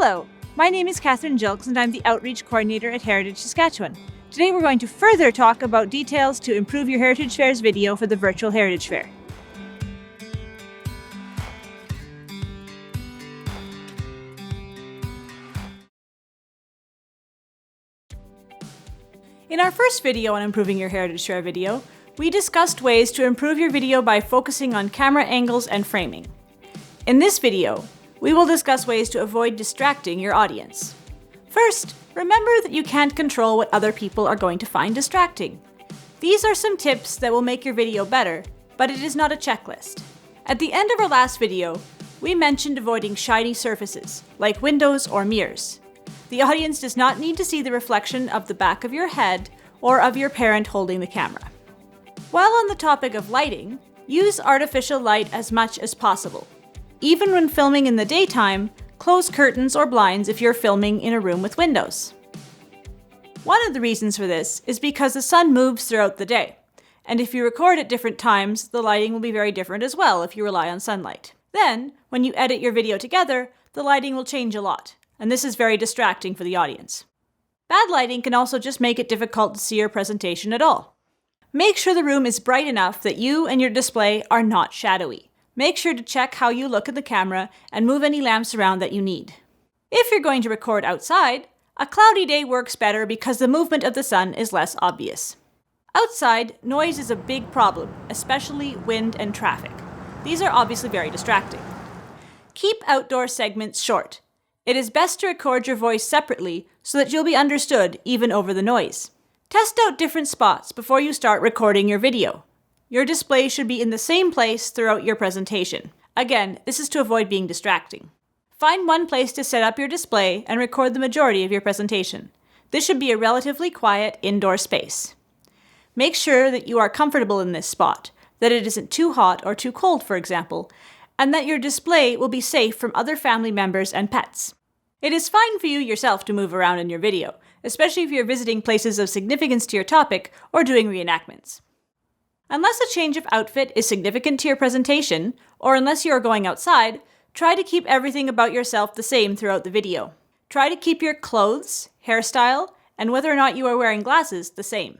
Hello, my name is Catherine Jilks and I'm the Outreach Coordinator at Heritage Saskatchewan. Today we're going to further talk about details to improve your Heritage Fair's video for the virtual Heritage Fair. In our first video on improving your Heritage Fair video, we discussed ways to improve your video by focusing on camera angles and framing. In this video, we will discuss ways to avoid distracting your audience. First, remember that you can't control what other people are going to find distracting. These are some tips that will make your video better, but it is not a checklist. At the end of our last video, we mentioned avoiding shiny surfaces, like windows or mirrors. The audience does not need to see the reflection of the back of your head or of your parent holding the camera. While on the topic of lighting, use artificial light as much as possible. Even when filming in the daytime, close curtains or blinds if you're filming in a room with windows. One of the reasons for this is because the sun moves throughout the day, and if you record at different times, the lighting will be very different as well if you rely on sunlight. Then, when you edit your video together, the lighting will change a lot, and this is very distracting for the audience. Bad lighting can also just make it difficult to see your presentation at all. Make sure the room is bright enough that you and your display are not shadowy. Make sure to check how you look at the camera and move any lamps around that you need. If you're going to record outside, a cloudy day works better because the movement of the sun is less obvious. Outside, noise is a big problem, especially wind and traffic. These are obviously very distracting. Keep outdoor segments short. It is best to record your voice separately so that you'll be understood even over the noise. Test out different spots before you start recording your video. Your display should be in the same place throughout your presentation. Again, this is to avoid being distracting. Find one place to set up your display and record the majority of your presentation. This should be a relatively quiet indoor space. Make sure that you are comfortable in this spot, that it isn't too hot or too cold, for example, and that your display will be safe from other family members and pets. It is fine for you yourself to move around in your video, especially if you're visiting places of significance to your topic or doing reenactments. Unless a change of outfit is significant to your presentation, or unless you are going outside, try to keep everything about yourself the same throughout the video. Try to keep your clothes, hairstyle, and whether or not you are wearing glasses the same.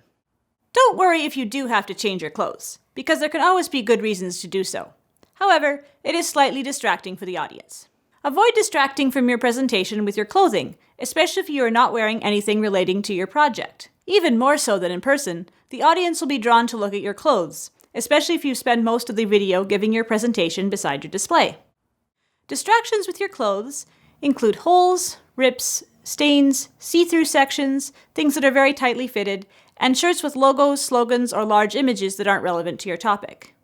Don't worry if you do have to change your clothes, because there can always be good reasons to do so. However, it is slightly distracting for the audience. Avoid distracting from your presentation with your clothing, especially if you are not wearing anything relating to your project. Even more so than in person, the audience will be drawn to look at your clothes, especially if you spend most of the video giving your presentation beside your display. Distractions with your clothes include holes, rips, stains, see-through sections, things that are very tightly fitted, and shirts with logos, slogans, or large images that aren't relevant to your topic.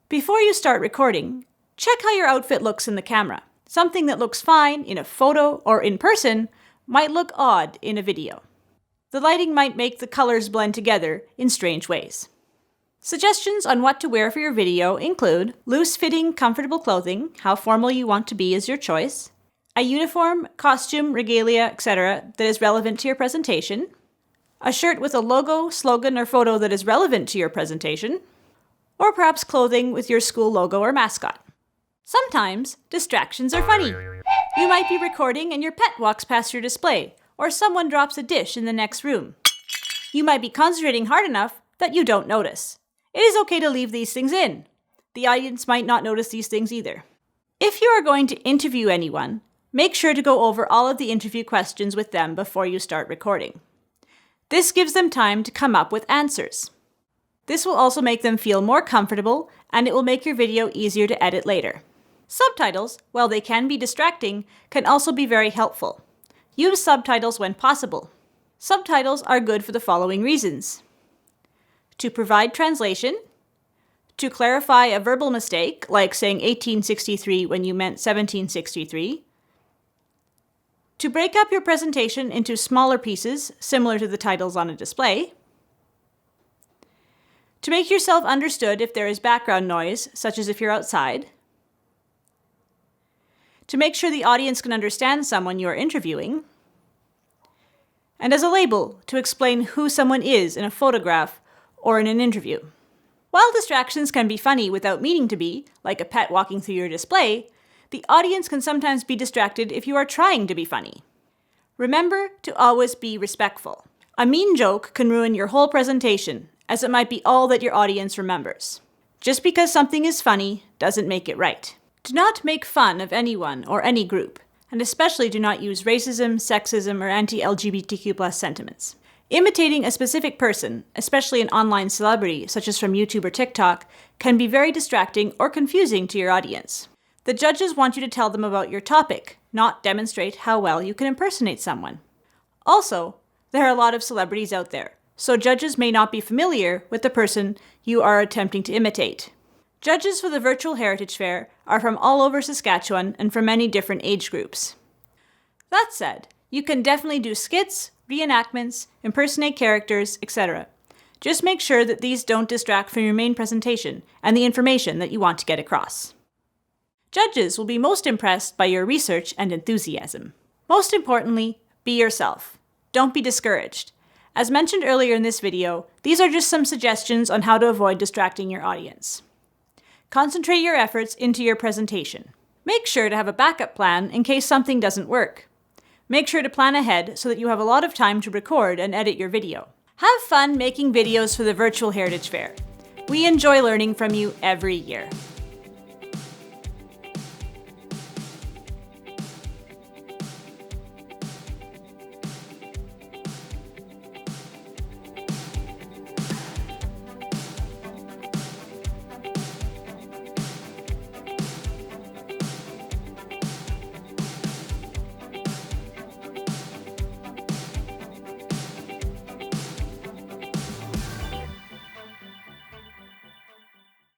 Before you start recording, check how your outfit looks in the camera. Something that looks fine in a photo or in person might look odd in a video. The lighting might make the colors blend together in strange ways. Suggestions on what to wear for your video include loose-fitting, comfortable clothing, how formal you want to be is your choice, a uniform, costume, regalia, etc. that is relevant to your presentation, a shirt with a logo, slogan, or photo that is relevant to your presentation, or perhaps clothing with your school logo or mascot. Sometimes, distractions are funny. You might be recording and your pet walks past your display, or someone drops a dish in the next room. You might be concentrating hard enough that you don't notice. It is okay to leave these things in. The audience might not notice these things either. If you are going to interview anyone, make sure to go over all of the interview questions with them before you start recording. This gives them time to come up with answers. This will also make them feel more comfortable, and it will make your video easier to edit later. Subtitles, while they can be distracting, can also be very helpful. Use subtitles when possible. Subtitles are good for the following reasons: to provide translation, to clarify a verbal mistake, like saying 1863 when you meant 1763, to break up your presentation into smaller pieces, similar to the titles on a display, to make yourself understood if there is background noise, such as if you're outside, to make sure the audience can understand someone you are interviewing, and as a label to explain who someone is in a photograph or in an interview. While distractions can be funny without meaning to be, like a pet walking through your display, The audience can sometimes be distracted if you are trying to be funny. Remember to always be respectful. A mean joke can ruin your whole presentation, as it might be all that your audience remembers. Just because something is funny doesn't make it right. Do not make fun of anyone or any group, and especially do not use racism, sexism, or anti-LGBTQ+ sentiments. Imitating a specific person, especially an online celebrity such as from YouTube or TikTok, can be very distracting or confusing to your audience. The judges want you to tell them about your topic, not demonstrate how well you can impersonate someone. Also, there are a lot of celebrities out there, so judges may not be familiar with the person you are attempting to imitate. Judges for the Virtual Heritage Fair are from all over Saskatchewan and from many different age groups. That said, you can definitely do skits, reenactments, impersonate characters, etc. Just make sure that these don't distract from your main presentation and the information that you want to get across. Judges will be most impressed by your research and enthusiasm. Most importantly, be yourself. Don't be discouraged. As mentioned earlier in this video, these are just some suggestions on how to avoid distracting your audience. Concentrate your efforts into your presentation. Make sure to have a backup plan in case something doesn't work. Make sure to plan ahead so that you have a lot of time to record and edit your video. Have fun making videos for the Virtual Heritage Fair. We enjoy learning from you every year.